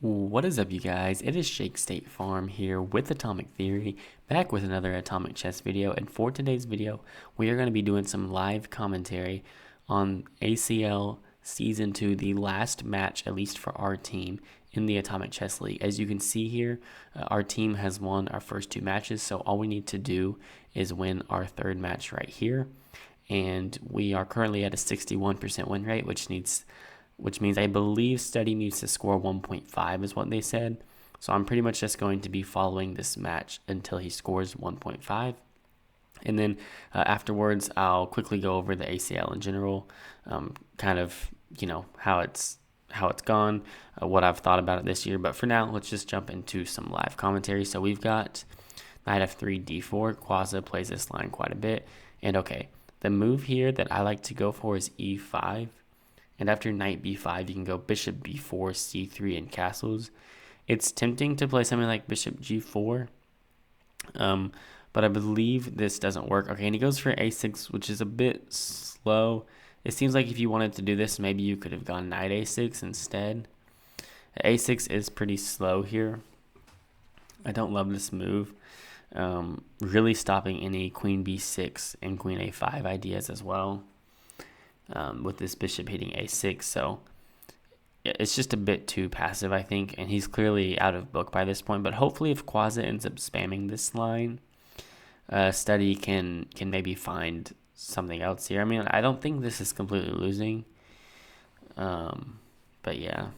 What is up, you guys? It is Shake State Farm here with Atomic Theory, back with another Atomic Chess video. And for today's video, we are going to be doing some live commentary on ACL Season 2, the last match, at least for our team, in the Atomic Chess League. As you can see here, our team has won our first two matches, so all we need to do is win our third match right here. And we are currently at a 61% win rate, which means I believe Steady needs to score 1.5 is what they said. So I'm pretty much just going to be following this match until he scores 1.5. And then afterwards, I'll quickly go over the ACL in general, kind of, how it's gone, what I've thought about it this year. But for now, let's just jump into some live commentary. So we've got knight f3, d4. Quasi plays this line quite a bit. And okay, the move here that I like to go for is e5. And after knight b5, you can go bishop b4, c3, and castles. It's tempting to play something like bishop g4, but I believe this doesn't work. Okay, and he goes for a6, which is a bit slow. It seems like if you wanted to do this, maybe you could have gone knight a6 instead. a6 is pretty slow here. I don't love this move. Really stopping any queen b6 and queen a5 ideas as well. With this bishop hitting a6, so it's just a bit too passive, I think, and he's clearly out of book by this point. But hopefully, if Quasi ends up spamming this line, Steady can maybe find something else here. I mean, I don't think this is completely losing, but yeah.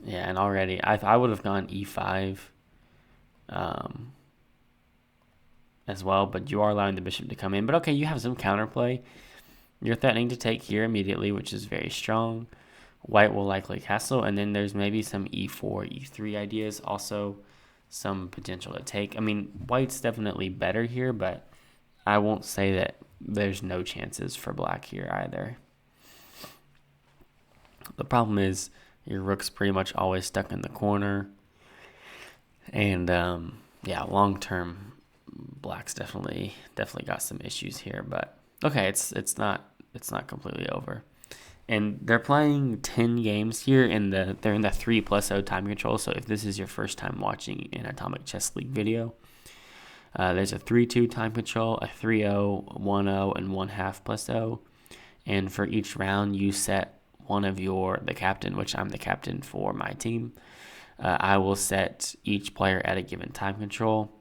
Yeah, and already I would have gone e5 as well, but you are allowing the bishop to come in. But okay, you have some counterplay. You're threatening to take here immediately, which is very strong. White will likely castle, and then there's maybe some e4, e3 ideas, also some potential to take. I mean, white's definitely better here, but I won't say that there's no chances for black here either. The problem is your rook's pretty much always stuck in the corner. And yeah, long term, black's definitely got some issues here. But okay, it's not completely over. And they're playing 10 games here they're in the 3+0 time control. So if this is your first time watching an Atomic Chess League video, there's a 3-2 time control, a 3-0, 1-0, and 1/2+0. And for each round, you set one of the captain, which I'm the captain for my team. I will set each player at a given time control,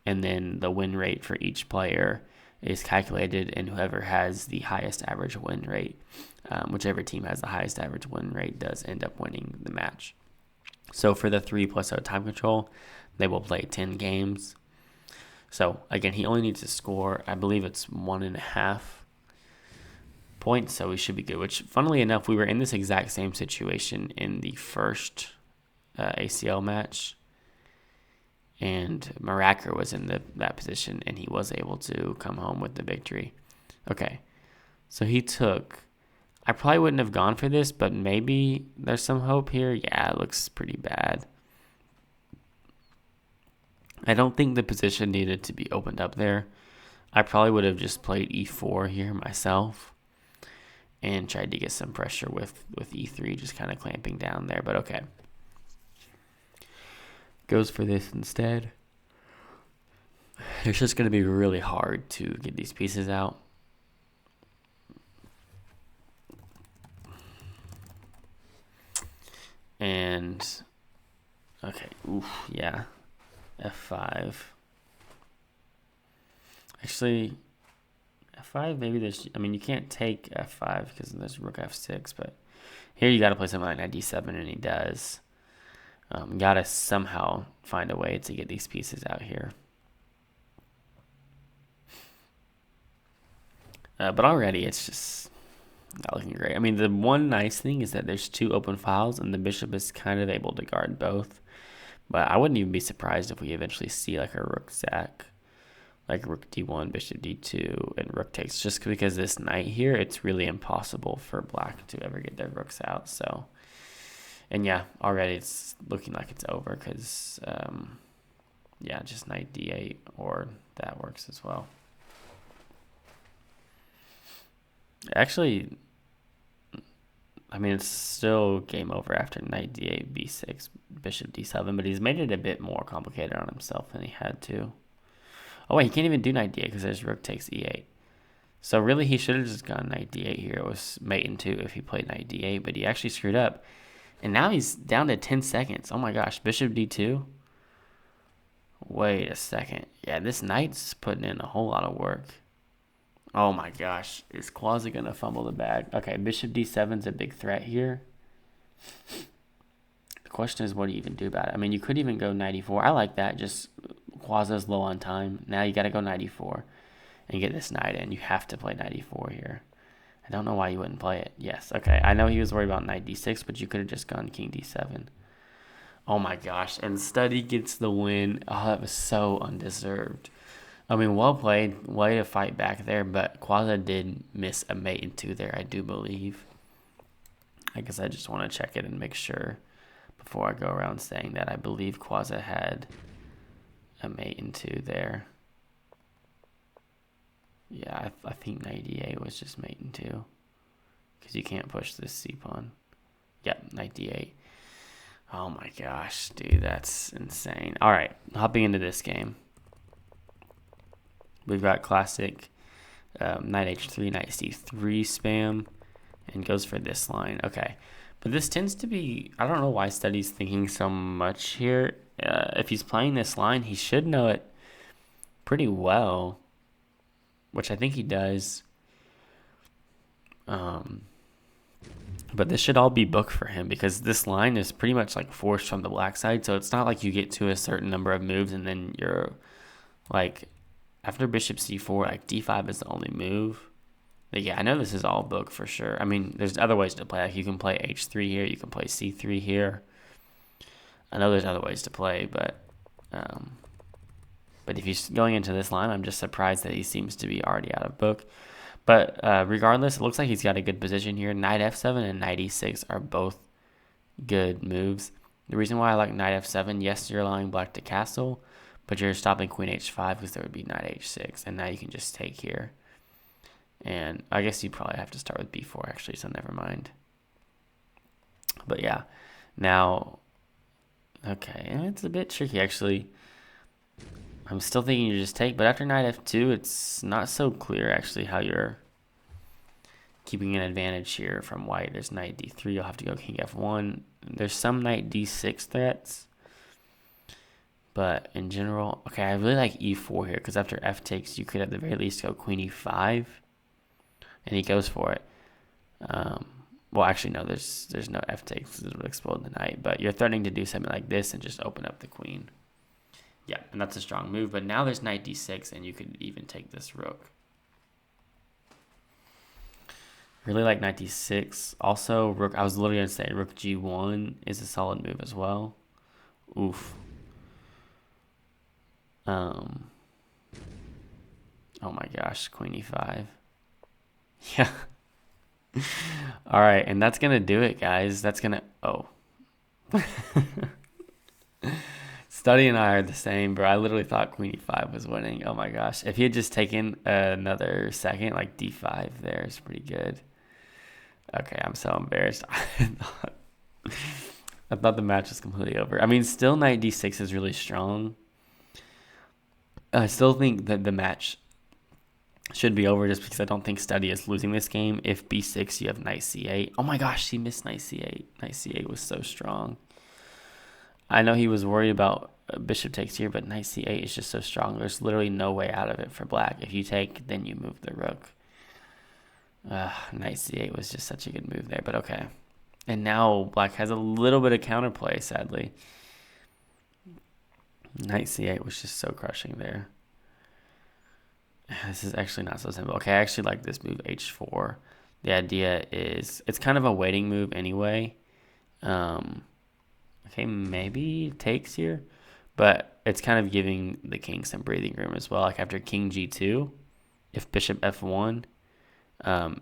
and then the win rate for each player is calculated, and whoever has the highest average win rate, whichever team has the highest average win rate, does end up winning the match. So for the 3+0 time control, they will play 10 games. So again, he only needs to score, I believe it's 1.5 points, so we should be good. Which, funnily enough, we were in this exact same situation in the first ACL match, and Maracker was in that position, and he was able to come home with the victory. Okay, so he took. I probably wouldn't have gone for this, but maybe there's some hope here. Yeah, it looks pretty bad. I don't think the position needed to be opened up there. I probably would have just played e4 here myself and tried to get some pressure with e3, just kind of clamping down there. But okay. Goes for this instead. It's just going to be really hard to get these pieces out. And, okay, yeah, f5. Actually, f5, maybe you can't take f5 because there's rook f6, but here you got to play something like knight d7, and he does. Got to somehow find a way to get these pieces out here. But already it's just not looking great. I mean, the one nice thing is that there's two open files, and the bishop is kind of able to guard both. But I wouldn't even be surprised if we eventually see like a rook sack, like rook d1, bishop d2, and rook takes. Just because this knight here, it's really impossible for black to ever get their rooks out. So, and yeah, already it's looking like it's over because Yeah, just knight d8, or that works as well. Actually, I mean, it's still game over after knight d8, b6, bishop d7, but he's made it a bit more complicated on himself than he had to. Oh, wait, he can't even do knight d8 because there's rook takes e8. So really, he should have just gone knight d8 here. It was mate in 2 if he played knight d8, but he actually screwed up. And now he's down to 10 seconds. Oh my gosh, bishop d2? Wait a second. Yeah, this knight's putting in a whole lot of work. Oh my gosh, is Quasi going to fumble the bag? Okay, bishop d7's a big threat here. The question is, what do you even do about it? I mean, you could even go knight e4. I like that, just Quasi's low on time. Now you got to go knight e4 and get this knight in. You have to play knight e4 here. I don't know why you wouldn't play it. Yes, okay. I know he was worried about knight d6, but you could have just gone king d7. Oh my gosh, and Study gets the win. Oh, that was so undeserved. I mean, well played. Way to fight back there, but Quasi did miss a mate in 2 there, I do believe. I guess I just want to check it and make sure before I go around saying that. I believe Quasi had a mate in 2 there. Yeah, I think knight d8 was just mate in 2. Because you can't push this c-pawn. Yep, knight d8. Oh my gosh, dude, that's insane. All right, hopping into this game. We've got classic knight h3, knight c3 spam, and goes for this line. Okay, but this tends to be, I don't know why Study's thinking so much here. If he's playing this line, he should know it pretty well, which I think he does. But this should all be booked for him because this line is pretty much like forced from the black side. So it's not like you get to a certain number of moves and then you're like, after bishop c4, like d5 is the only move. But yeah, I know this is all booked for sure. I mean, there's other ways to play. Like you can play h3 here. You can play c3 here. I know there's other ways to play, but if he's going into this line, I'm just surprised that he seems to be already out of book. But regardless, it looks like he's got a good position here. Knight f7 and knight e6 are both good moves. The reason why I like knight f7, yes, you're allowing black to castle, but you're stopping queen h5 because there would be knight h6, and now you can just take here. And I guess you probably have to start with b4, actually, so never mind. But yeah, now, okay, it's a bit tricky, actually. I'm still thinking you just take, but after knight f2, it's not so clear actually how you're keeping an advantage here from white. There's knight d3, you'll have to go king f1. There's some knight d6 threats, but in general, okay, I really like e4 here because after f takes, you could at the very least go queen e5, and he goes for it. Well, actually, no, there's no f takes, it would explode the knight, but you're threatening to do something like this and just open up the queen. Yeah, and that's a strong move. But now there's knight d6, and you could even take this rook. Really like knight d6. Also, rook. I was literally going to say rook g1 is a solid move as well. Oof. Oh my gosh, queen e5. Yeah. All right, and that's going to do it, guys. That's going to... Oh. Study and I are the same, bro. I literally thought queen e5 was winning. Oh my gosh. If he had just taken another second, like d5 there is pretty good. Okay, I'm so embarrassed. I thought the match was completely over. I mean, still knight d6 is really strong. I still think that the match should be over just because I don't think Study is losing this game. If b6, you have knight c8. Oh my gosh, he missed knight c8. Knight c8 was so strong. I know he was worried about bishop takes here, but knight c8 is just so strong. There's literally no way out of it for black. If you take, then you move the rook. Knight c8 was just such a good move there, but okay. And now black has a little bit of counterplay, sadly. Knight c8 was just so crushing there. This is actually not so simple. Okay, I actually like this move, h4. The idea is, it's kind of a waiting move anyway. Okay, maybe takes here, but it's kind of giving the king some breathing room as well. Like after king g2, if bishop f1,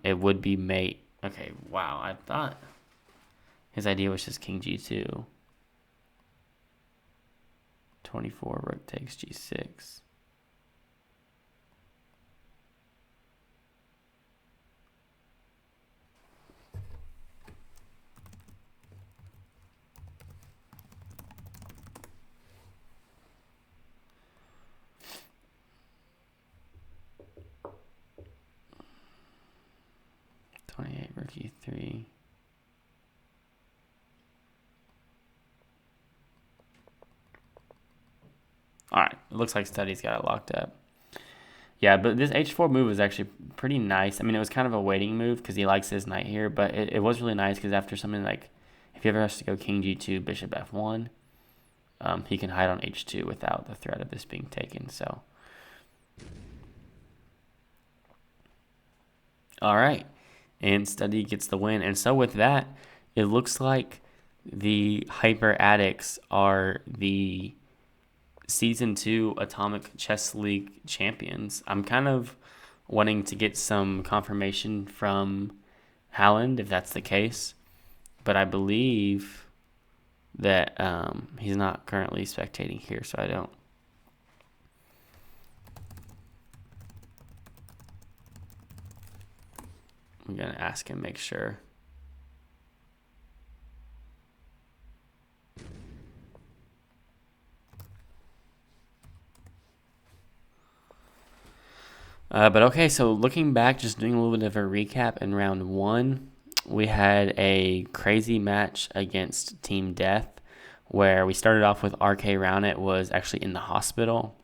it would be mate. Okay, wow, I thought his idea was just king g2 to 24, rook takes g6. Rook e3. All right, it looks like Study's got it locked up. Yeah, but this h4 move was actually pretty nice. I mean, it was kind of a waiting move because he likes his knight here, but it was really nice because after something like, if he ever has to go king g2, bishop f1, he can hide on h2 without the threat of this being taken. So, all right, and Study gets the win. And so with that, it looks like the Hyper Addicts are the Season 2 Atomic Chess League champions. I'm kind of wanting to get some confirmation from Haaland if that's the case, but I believe that he's not currently spectating here, so I don't. I'm going to ask him, make sure. But okay, so looking back, just doing a little bit of a recap in round 1, we had a crazy match against Team Death where we started off with RK Roundit was actually in the hospital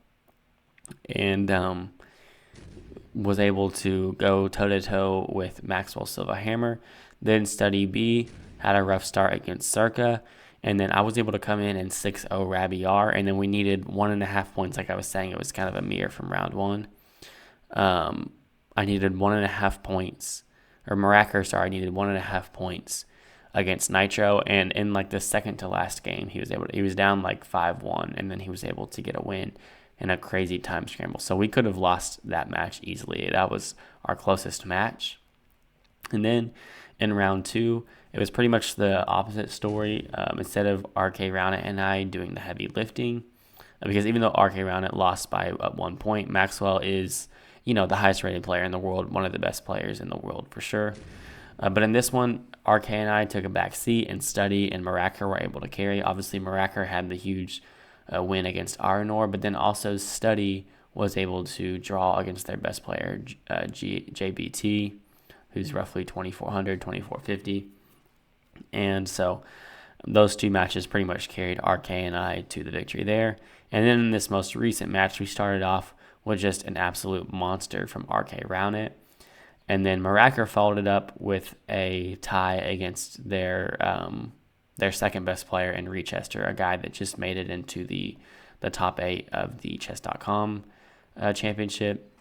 and was able to go toe-to-toe with Maxwell Silva Hammer. Then Study B had a rough start against Circa, and then I was able to come in and 6-0 Rabbi R, and then we needed 1.5 points. Like I was saying, it was kind of a mirror from round 1. I needed 1.5 points, or Maracker, sorry, I needed 1.5 points against Nitro, and in like the second to last game, he was down like 5-1, and then he was able to get a win in a crazy time scramble. So we could have lost that match easily. That was our closest match. And then in round 2, it was pretty much the opposite story. Instead of RK Roundit and I doing the heavy lifting, because even though RK Roundit lost by 1 point, Maxwell is, the highest rated player in the world, one of the best players in the world for sure. But in this one, RK and I took a back seat, and Study and Maracker were able to carry. Obviously, Maracker had the huge win against Aranor, but then also Study was able to draw against their best player, JBT, who's roughly 2,400, 2,450. And so those two matches pretty much carried RK and I to the victory there. And then in this most recent match, we started off with just an absolute monster from RK Roundit. And then Maracker followed it up with a tie against their second best player in Rechester, a guy that just made it into the top 8 of the chess.com championship,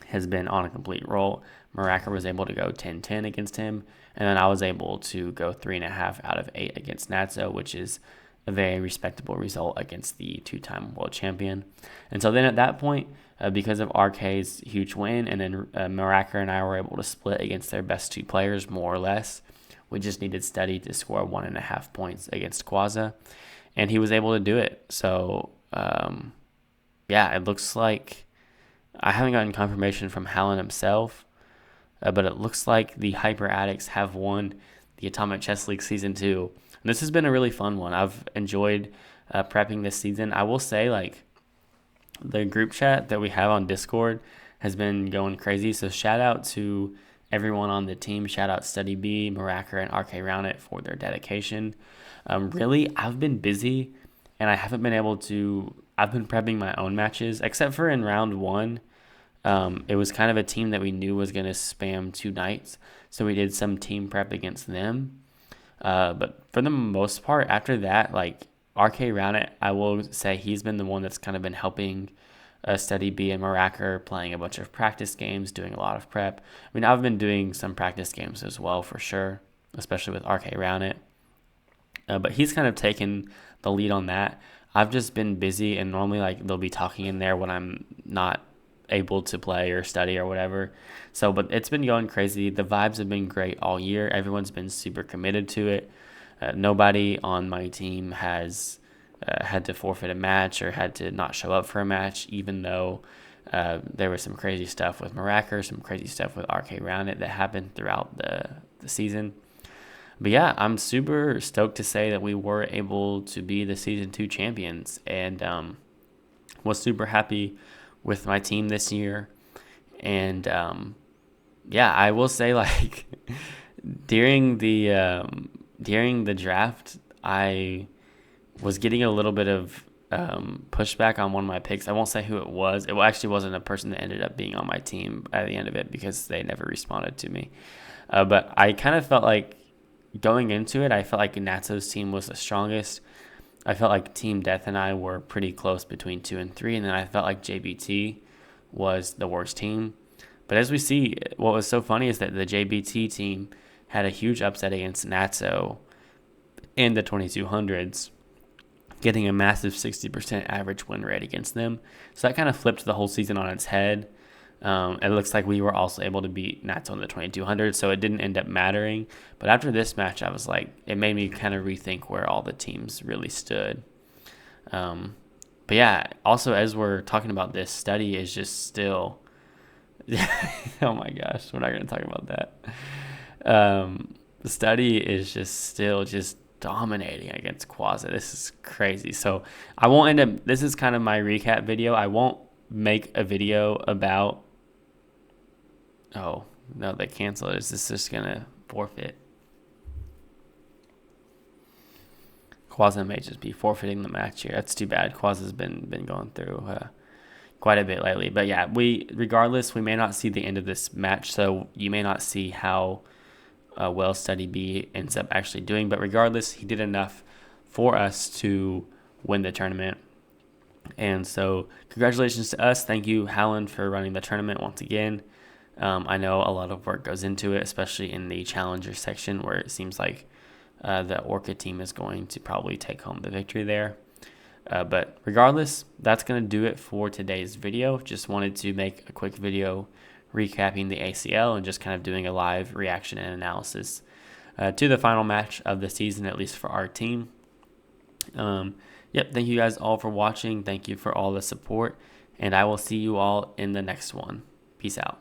has been on a complete roll. Maracker was able to go 10-10 against him, and then I was able to go 3.5 out of 8 against Natso, which is a very respectable result against the 2-time world champion. And so then at that point, because of RK's huge win, and then Maracker and I were able to split against their best 2 players, more or less. We just needed Study to score 1.5 points against Quaza, and he was able to do it. So, it looks like I haven't gotten confirmation from Haaland himself, but it looks like the Hyper Addicts have won the Atomic Chess League Season 2. And this has been a really fun one. I've enjoyed prepping this season. I will say, the group chat that we have on Discord has been going crazy. So shout out to everyone on the team. Shout out Study B, Maracker, and RK Roundit for their dedication. Really, I've been busy, and I haven't been able to. I've been prepping my own matches, except for in round 1. It was kind of a team that we knew was going to spam 2 knights, so we did some team prep against them. But for the most part, after that, RK Roundit, I will say he's been the one that's kind of been helping Study B and Maracker, playing a bunch of practice games, doing a lot of prep. I mean, I've been doing some practice games as well, for sure, especially with RK Roundit. But he's kind of taken the lead on that. I've just been busy, and normally they'll be talking in there when I'm not able to play or study or whatever. So, but it's been going crazy. The vibes have been great all year. Everyone's been super committed to it. Nobody on my team has had to forfeit a match or had to not show up for a match, even though there was some crazy stuff with Maracker, some crazy stuff with RK Rounded that happened throughout the season. But yeah, I'm super stoked to say that we were able to be the Season 2 champions, and was super happy with my team this year. And yeah, I will say, like, during the draft, I was getting a little bit of pushback on one of my picks. I won't say who it was. It actually wasn't a person that ended up being on my team at the end of it because they never responded to me. But I kind of felt like going into it, I felt like Natso's team was the strongest. I felt like Team Death and I were pretty close between 2 and 3, and then I felt like JBT was the worst team. But as we see, what was so funny is that the JBT team had a huge upset against Natso in the 2200s, getting a massive 60% average win rate against them. So that kind of flipped the whole season on its head. It looks like we were also able to beat Natso in the 2200, so it didn't end up mattering. But after this match, I was like, it made me kind of rethink where all the teams really stood. But yeah, also as we're talking about this, study is just still... oh my gosh, we're not going to talk about that. The study is just still just dominating against Quaza. This is crazy. So I won't end up... This is kind of my recap video. I won't make a video about... Oh, no, they canceled it. Is this just going to forfeit? Quaza may just be forfeiting the match here. That's too bad. Quaza's been going through quite a bit lately. But yeah, regardless, we may not see the end of this match, so you may not see how well Study B ends up actually doing. But regardless, he did enough for us to win the tournament. And so congratulations to us. Thank you, Howland, for running the tournament once again. I know a lot of work goes into it, especially in the challenger section where it seems like the Orca team is going to probably take home the victory there. But regardless, that's going to do it for today's video. Just wanted to make a quick video recapping the ACL and just kind of doing a live reaction and analysis to the final match of the season, at least for our team. Yep, thank you guys all for watching. Thank you for all the support, and I will see you all in the next one. Peace out.